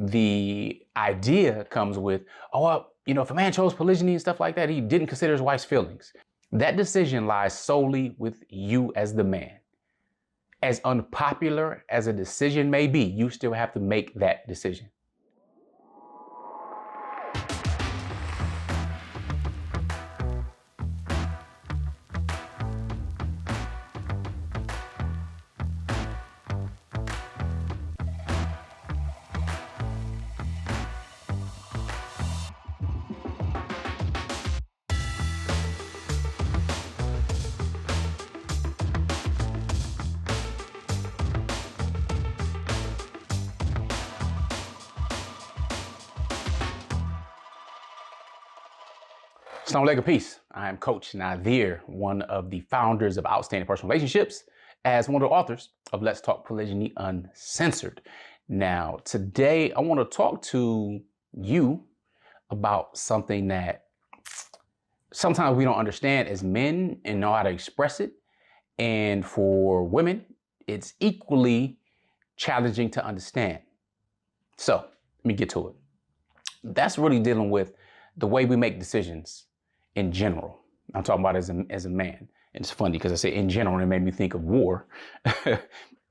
the idea comes with, oh, well, if a man chose polygyny and stuff like that, he didn't consider his wife's feelings. That decision lies solely with you as the man. As unpopular as a decision may be, you still have to make that decision. Assalamu alaikum, peace. I am Coach Nazir, one of the founders of Outstanding Personal Relationships, as one of the authors of Let's Talk Polygyny Uncensored. Now, today I want to talk to you about something that sometimes we don't understand as men and know how to express it. And for women, it's equally challenging to understand. So let me get to it. That's really dealing with the way we make decisions in general. I'm talking about as a man. And it's funny because I say in general, and it made me think of war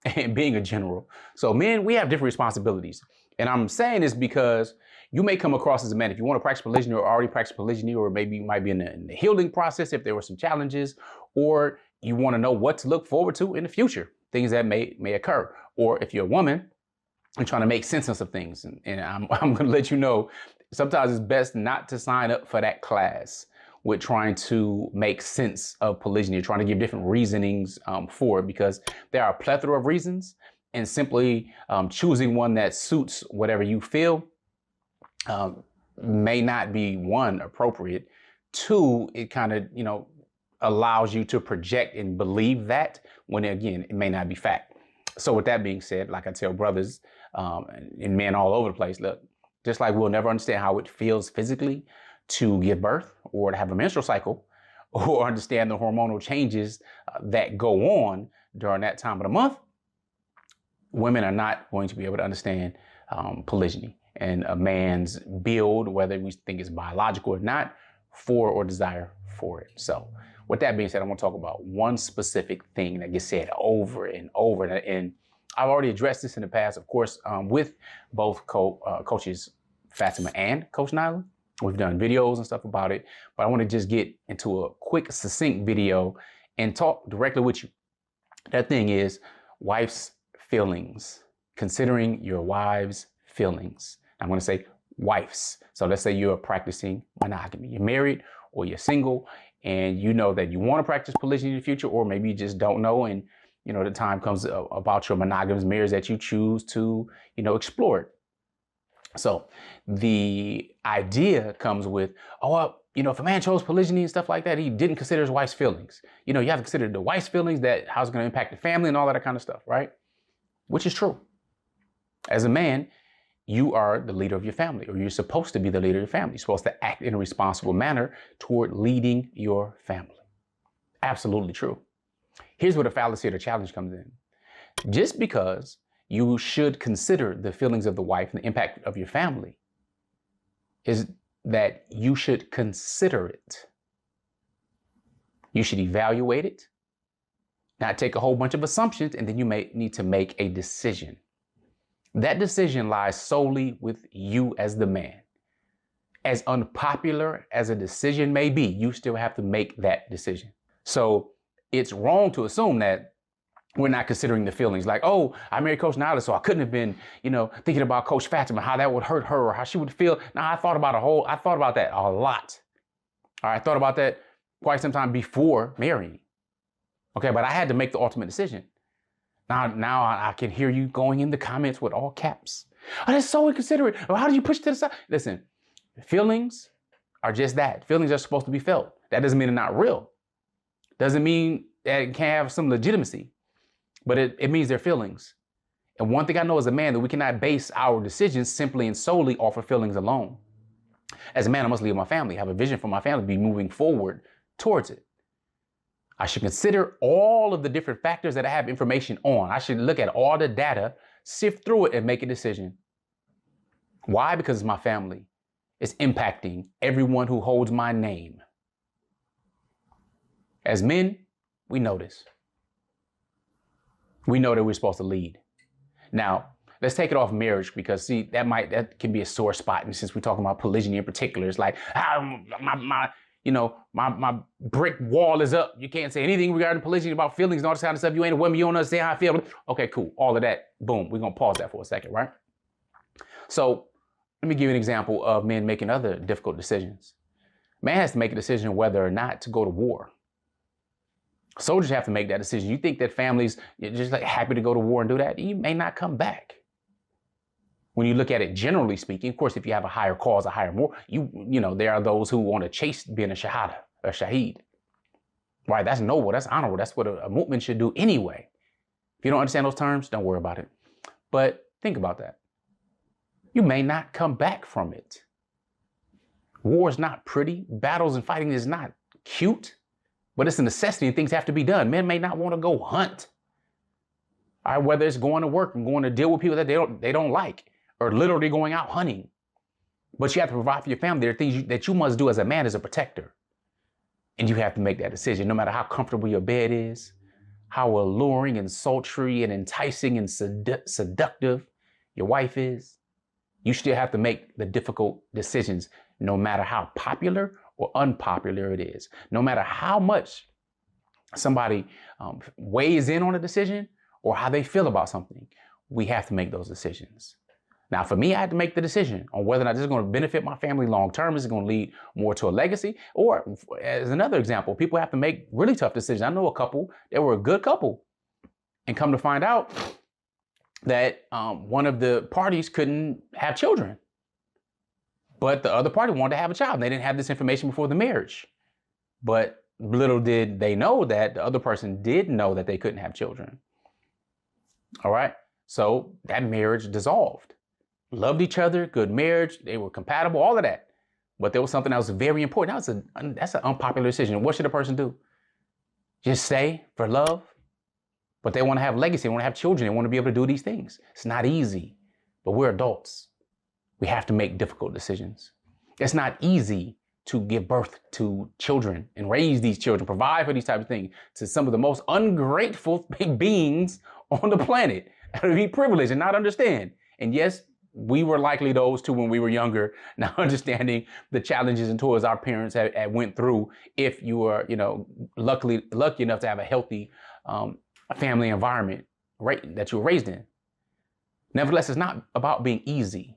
and being a general. So men, we have different responsibilities. And I'm saying this because you may come across as a man, if you want to practice polygyny or already practice polygyny, or maybe you might be in the healing process if there were some challenges, or you want to know what to look forward to in the future, things that may occur. Or if you're a woman and trying to make sense of things. And I'm going to let you know, sometimes it's best not to sign up for that class with trying to make sense of polygyny, trying to give different reasonings for it, because there are a plethora of reasons, and simply choosing one that suits whatever you feel may not be, one, appropriate. Two, it kind of, allows you to project and believe that when, again, it may not be fact. So with that being said, like I tell brothers and men all over the place, look, just like we'll never understand how it feels physically to give birth or to have a menstrual cycle, or understand the hormonal changes that go on during that time of the month, women are not going to be able to understand polygyny and a man's build, whether we think it's biological or not, for or desire for it. So with that being said, I want to talk about one specific thing that gets said over and over. And I've already addressed this in the past, of course, with both coaches Fatimah and Coach Nyla. We've done videos and stuff about it, but I want to just get into a quick, succinct video and talk directly with you. That thing is wife's feelings, considering your wife's feelings. I'm going to say wife's. So let's say you're practicing monogamy. You're married or you're single, and you know that you want to practice polygyny in the future, or maybe you just don't know, and the time comes about your monogamous marriage that you choose to, explore it. So the idea comes with, oh, well, if a man chose polygyny and stuff like that, he didn't consider his wife's feelings. You have to consider the wife's feelings, that how it's going to impact the family and all that kind of stuff, right? Which is true. As a man, you are the leader of your family, or you're supposed to be the leader of your family. You're supposed to act in a responsible manner toward leading your family. Absolutely true. Here's where the fallacy or the challenge comes in. Just because you should consider the feelings of the wife and the impact of your family is that you should consider it. You should evaluate it, not take a whole bunch of assumptions, and then you may need to make a decision. That decision lies solely with you as the man. As unpopular as a decision may be, you still have to make that decision. So it's wrong to assume that we're not considering the feelings, like, oh, I married Coach Nyla, so I couldn't have been, thinking about Coach Fatimah, how that would hurt her or how she would feel. Now, I thought about that a lot. All right, I thought about that quite some time before marrying. Okay, but I had to make the ultimate decision. Now I can hear you going in the comments with all caps. Oh, that's so inconsiderate. Well, how did you push to the side? Listen, feelings are just that. Feelings are supposed to be felt. That doesn't mean they're not real. Doesn't mean that it can't have some legitimacy. But it means they're feelings. And one thing I know as a man, that we cannot base our decisions simply and solely off of feelings alone. As a man, I must lead my family, have a vision for my family, be moving forward towards it. I should consider all of the different factors that I have information on. I should look at all the data, sift through it, and make a decision. Why? Because it's my family. It's impacting everyone who holds my name. As men, we know this. We know that we're supposed to lead. Now, let's take it off marriage, because see, that can be a sore spot. And since we're talking about polygyny in particular, it's like, my brick wall is up. You can't say anything regarding polygyny about feelings and all this kind of stuff. You ain't a woman, you don't understand how I feel. Okay, cool. All of that, boom. We're gonna pause that for a second, right? So let me give you an example of men making other difficult decisions. Man has to make a decision whether or not to go to war. Soldiers have to make that decision. You think that families are just like happy to go to war and do that? You may not come back. When you look at it generally speaking, of course, if you have a higher cause, a higher more, there are those who want to chase being a shaheed. Right? That's noble, that's honorable. That's what a mu'min should do anyway. If you don't understand those terms, don't worry about it. But think about that. You may not come back from it. War is not pretty. Battles and fighting is not cute. But it's a necessity and things have to be done. Men may not want to go hunt. All right, whether it's going to work and going to deal with people that they don't like, or literally going out hunting. But you have to provide for your family. There are things that you must do as a man, as a protector. And you have to make that decision, no matter how comfortable your bed is, how alluring and sultry and enticing and seductive your wife is. You still have to make the difficult decisions, no matter how popular or unpopular it is. No matter how much somebody weighs in on a decision or how they feel about something, we have to make those decisions. Now, for me, I had to make the decision on whether or not this is going to benefit my family long term. Is it going to lead more to a legacy? Or, as another example, people have to make really tough decisions. I know a couple that were a good couple, and come to find out that one of the parties couldn't have children, but the other party wanted to have a child. And they didn't have this information before the marriage. But little did they know that the other person did know that they couldn't have children. All right. So that marriage dissolved. Loved each other, good marriage, they were compatible, all of that. But there was something that was very important. That's an unpopular decision. What should a person do? Just stay for love? But they want to have legacy, they want to have children, they want to be able to do these things. It's not easy, but we're adults. We have to make difficult decisions. It's not easy to give birth to children and raise these children, provide for these types of things to some of the most ungrateful beings on the planet. To be privileged and not understand. And yes, we were likely those too when we were younger, not understanding the challenges and toils our parents had went through. If you were, lucky enough to have a healthy family environment, right, that you were raised in. Nevertheless, it's not about being easy.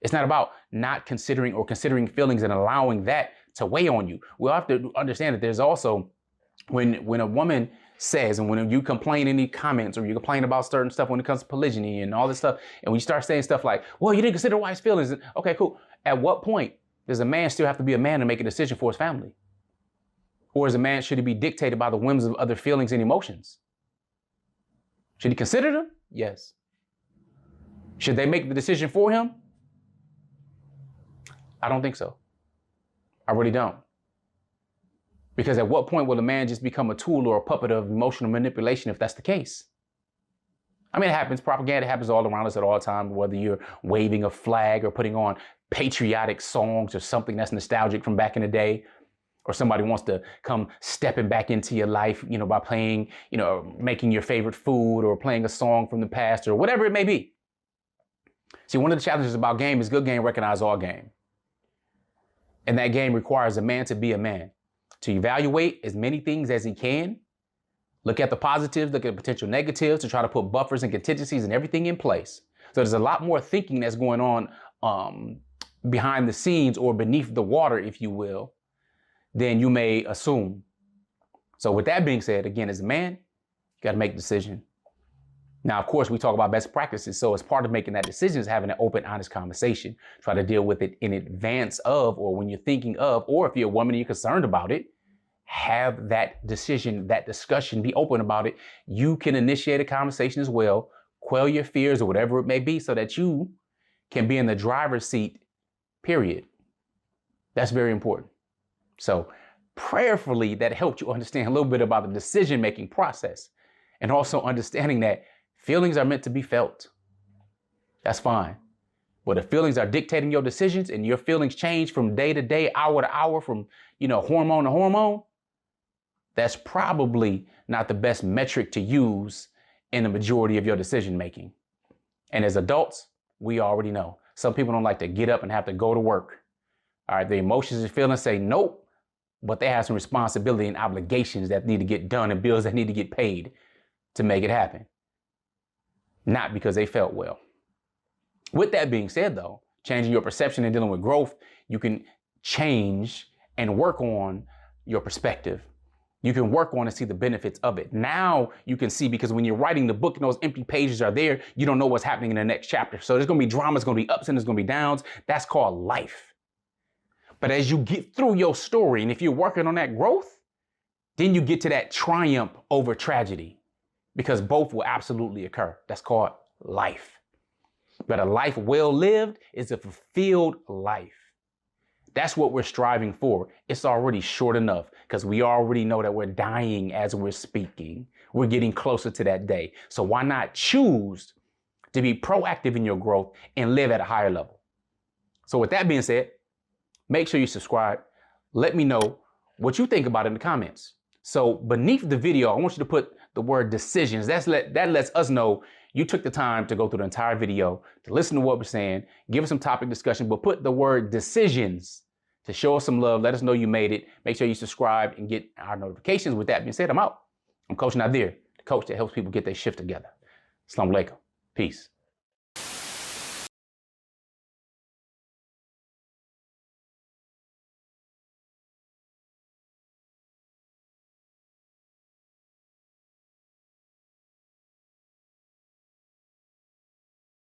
It's not about not considering feelings and allowing that to weigh on you. We'll have to understand that there's also, when a woman says, and when you complain any comments or you complain about certain stuff when it comes to polygyny and all this stuff, and when you start saying stuff like, well, you didn't consider wife's feelings. Okay, cool. At what point does a man still have to be a man to make a decision for his family? Or should he be dictated by the whims of other feelings and emotions? Should he consider them? Yes. Should they make the decision for him? I don't think so. I really don't. Because at what point will a man just become a tool or a puppet of emotional manipulation if that's the case? I mean, it happens. Propaganda happens all around us at all times, whether you're waving a flag or putting on patriotic songs or something that's nostalgic from back in the day, or somebody wants to come stepping back into your life, by playing, making your favorite food or playing a song from the past or whatever it may be. See, one of the challenges about game is good game recognize all game. And that game requires a man to be a man, to evaluate as many things as he can, look at the positives, look at potential negatives, to try to put buffers and contingencies and everything in place. So there's a lot more thinking that's going on behind the scenes or beneath the water, if you will, than you may assume. So with that being said, again, as a man, you got to make a decision. Now, of course, we talk about best practices. So as part of making that decision is having an open, honest conversation. Try to deal with it in advance of, or when you're thinking of, or if you're a woman and you're concerned about it, have that decision, that discussion, be open about it. You can initiate a conversation as well, quell your fears or whatever it may be, so that you can be in the driver's seat, period. That's very important. So prayerfully, that helped you understand a little bit about the decision-making process, and also understanding that feelings are meant to be felt. That's fine. But if feelings are dictating your decisions and your feelings change from day to day, hour to hour, from, hormone to hormone, that's probably not the best metric to use in the majority of your decision making. And as adults, we already know. Some people don't like to get up and have to go to work. All right, the emotions and feelings say nope, but they have some responsibility and obligations that need to get done and bills that need to get paid to make it happen. Not because they felt well. With that being said, though, changing your perception and dealing with growth, you can change and work on your perspective. You can work on and see the benefits of it. Now you can see, because when you're writing the book and those empty pages are there, you don't know what's happening in the next chapter. So there's going to be drama, there's going to be ups and there's going to be downs. That's called life. But as you get through your story, and if you're working on that growth, then you get to that triumph over tragedy, because both will absolutely occur. That's called life. But a life well lived is a fulfilled life. That's what we're striving for. It's already short enough, because we already know that we're dying as we're speaking. We're getting closer to that day. So why not choose to be proactive in your growth and live at a higher level? So with that being said, make sure you subscribe. Let me know what you think about it in the comments. So beneath the video, I want you to put the word decisions. That lets us know you took the time to go through the entire video, to listen to what we're saying, give us some topic discussion, but put the word decisions to show us some love. Let us know you made it. Make sure you subscribe and get our notifications. With that being said, I'm out. I'm Coach Nazir, the coach that helps people get their shift together. Assalamu alaikum. Peace.